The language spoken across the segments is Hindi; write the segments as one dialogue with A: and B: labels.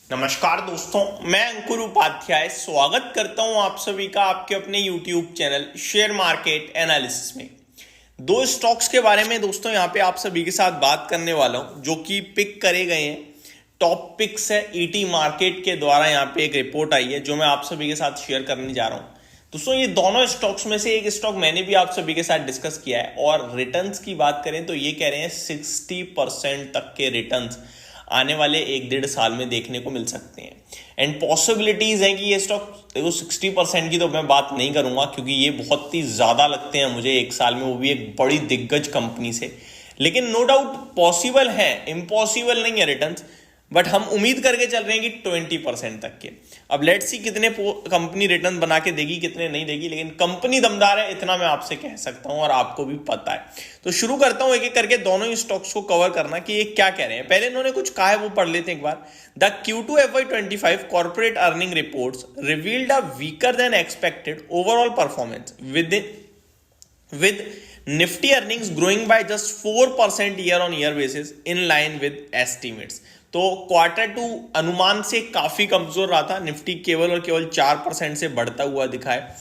A: नमस्कार दोस्तों, मैं अंकुर उपाध्याय स्वागत करता हूं आप सभी का आपके अपने YouTube channel share market analysis में। दो स्टॉक्स के बारे में दोस्तों यहां पे आप सभी के साथ बात करने वाला हूं जो कि पिक करे गए हैं। टॉप पिक्स है ईटी मार्केट के द्वारा। यहां पे एक रिपोर्ट आई है जो मैं आप सभी के साथ शेयर करने जा रहा हूं। दोस्तों ये दोनों स्टॉक्स में से एक स्टॉक मैंने भी आप सभी के साथ डिस्कस किया है और रिटर्न्स की बात करें तो ये कह रहे हैं 60% तक के रिटर्न्स आने वाले 1-1.5 साल में देखने को मिल सकते हैं। एंड पॉसिबिलिटीज हैं कि ये स्टॉक देखो 60% की तो मैं बात नहीं करूंगा क्योंकि ये बहुत ही ज्यादा लगते हैं मुझे 1 साल में, वो भी एक बड़ी दिग्गज कंपनी से। लेकिन नो डाउट पॉसिबल है, इम्पॉसिबल नहीं है रिटर्न्स, बट हम उम्मीद करके चल रहे हैं कि 20% तक के। अब लेट्स सी कितने कंपनी रिटर्न बना के देगी कितने नहीं देगी, लेकिन कंपनी दमदार है इतना मैं आपसे कह सकता हूं और आपको भी पता है। तो शुरू करता हूं एक एक करके दोनों ही स्टॉक्स को कवर करना कि ये क्या कह रहे हैं। पहले इन्होंने कुछ कहा है वो पढ़ लेते हैं एक बार। The Q2 FY25 corporate earning reports revealed a weaker than expected overall performance with Nifty earnings growing by just 4% year on year basis in line with estimates। तो Q2 अनुमान से काफी कमजोर रहा था। निफ्टी केवल और केवल 4% से बढ़ता हुआ दिखा है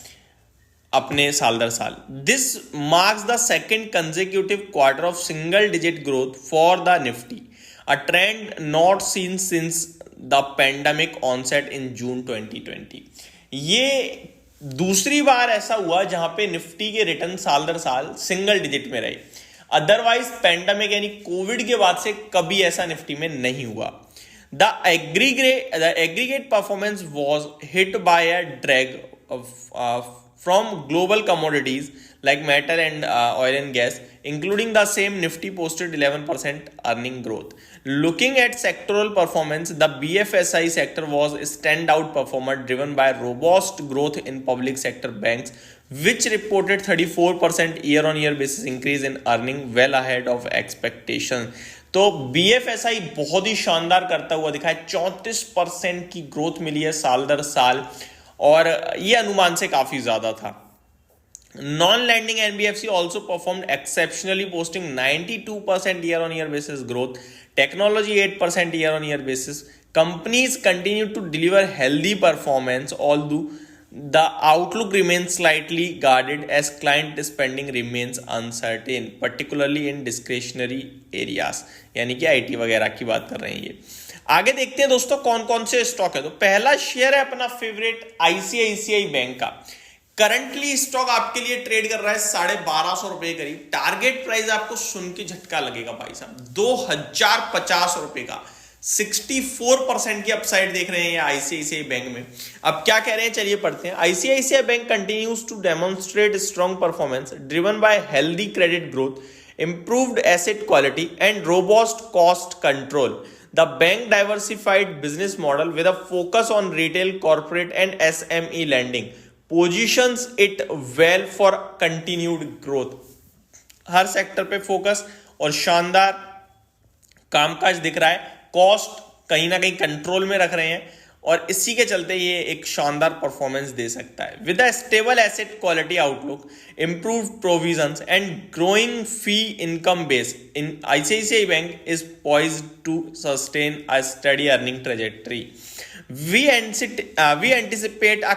A: अपने साल दर साल। This marks the second consecutive quarter of single digit growth for the Nifty, a trend not seen since the pandemic onset in June 2020। ये दूसरी बार ऐसा हुआ जहां पे निफ्टी के रिटर्न साल दर साल सिंगल डिजिट में रहे। अदरवाइज पेंडेमिक यानी कोविड के बाद से कभी ऐसा निफ्टी में नहीं हुआ। The aggregate performance was hit by a drag from global commodities like metal and oil and gas, including the same. Nifty posted 11% earning growth. Looking at sectoral performance, the BFSI sector was a standout performer driven by robust growth in public sector banks, which reported 34% year-on-year basis increase in earning, well ahead of expectation। तो BFSI बहुत ही शानदार करता हुआ दिखा है। 34% की ग्रोथ मिली है साल दर साल और ये अनुमान से काफी ज्यादा था। Non lending NBFC also performed exceptionally posting 92% year on year basis growth, technology 8% year on year basis. Companies continue to deliver healthy performance although the outlook remains slightly guarded as client spending remains uncertain, particularly in discretionary areas, यानी कि आईटी वगैरह की बात कर रहे हैं ये। आगे देखते हैं दोस्तों कौन कौन से स्टॉक है। तो पहला शेयर है अपना फेवरेट आईसीआईसीआई बैंक का। करंटली स्टॉक आपके लिए ट्रेड कर रहा है 1250 रुपए करीब। टारगेट प्राइस आपको सुन के झटका लगेगा भाई साहब, 2050 रुपए का। 64% की अपसाइड देख रहे हैं ये आईसीआईसीआई बैंक में। अब क्या कह रहे हैं चलिए पढ़ते हैं। ICICI bank continues to demonstrate strong performance driven by healthy credit growth, improved asset quality and robust cost control. The bank diversified business model with a focus on retail, corporate and SME lending positions it well for continued growth। Her sector पे फोकस और शानदार कामकाज दिख रहा है। कॉस्ट कहीं ना कहीं कंट्रोल में रख रहे हैं और इसी के चलते ये एक शानदार परफॉर्मेंस दे सकता है। With a stable asset quality outlook, improved provisions and growing fee income base, in ICICI Bank is poised to sustain a steady earning trajectory। We anticipate a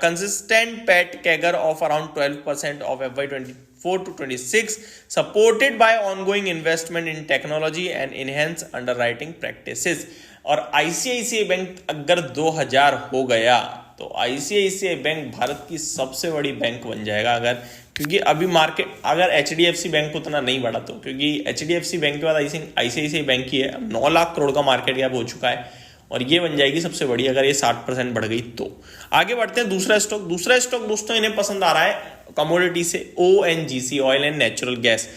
A: consistent PAT CAGR of around 12% of FY24 to 26, supported by ongoing investment in technology and enhanced underwriting practices। और आईसीआईसीआई बैंक अगर 2000 हो गया तो आईसीआईसीआई बैंक भारत की सबसे बड़ी बैंक बन जाएगा। अगर क्योंकि अभी मार्केट अगर एचडीएफसी बैंक उतना नहीं बढ़ा तो, क्योंकि एचडीएफसी बैंक के बाद आईसीआईसीआई बैंक ही है। 9 लाख करोड़ का मार्केट कैप हो चुका है और ये बन जाएगी सबसे बड़ी अगर ये 60% बढ़ गई तो। आगे बढ़ते हैं दूसरा स्टॉक दोस्तों इन्हें पसंद आ रहा है कमोडिटी से, ONGC, oil and natural gas.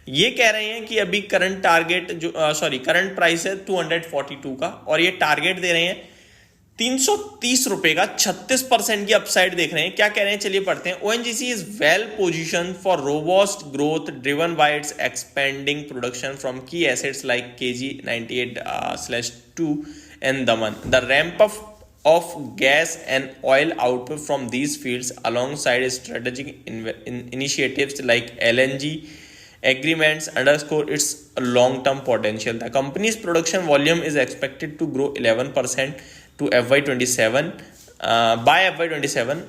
A: ये कह रहे हैं कि अभी करंट टारगेट करंट प्राइस है 242 का और ये टारगेट दे रहे हैं 330 रुपए का। 36% की अपसाइड देख रहे हैं। क्या कह रहे हैं चलिए पढ़ते हैं। ONGC is well position for robust growth driven by it's expanding production from की assets like KG 98/2 and Daman, the ramp up of gas and oil output from these fields alongside strategic initiatives like LNG agreements underscore its long-term potential. The company's production volume is expected to grow 11% to FY27 by FY27,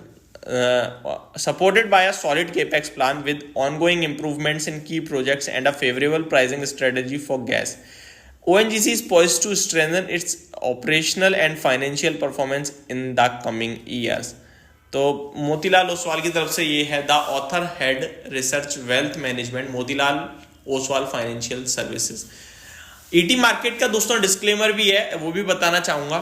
A: supported by a solid capex plan with ongoing improvements in key projects and a favorable pricing strategy for gas. ONGC is poised to strengthen its operational and financial performance in the coming years. तो मोतीलाल ओसवाल की तरफ से ये है the author head research wealth management, Motilal Oswal financial services. ET market का दोस्तों डिस्क्लेमर भी है, वो भी बताना चाहूंगा।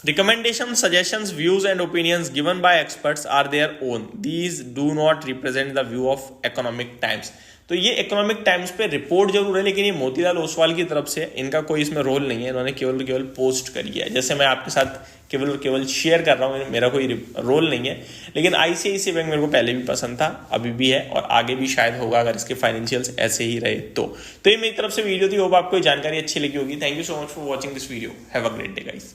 A: Recommendation, suggestions, views and opinions given by experts are their own, these do not represent the view of Economic Times. तो ये इकोनॉमिक टाइम्स पे रिपोर्ट जरूर है, लेकिन ये मोतीलाल ओसवाल की तरफ से, इनका कोई इसमें रोल नहीं है, इन्होंने केवल पोस्ट करी है। जैसे मैं आपके साथ केवल शेयर कर रहा हूँ, मेरा कोई रोल नहीं है। लेकिन आईसीआईसीआई बैंक मेरे को पहले भी पसंद था, अभी भी है और आगे भी शायद होगा अगर इसके फाइनेंशियल्स ऐसे ही रहे तो। ये मेरी तरफ से वीडियो थी, होप आपको जानकारी अच्छी लगी होगी। Thank you so much for watching this video. Have a great day guys.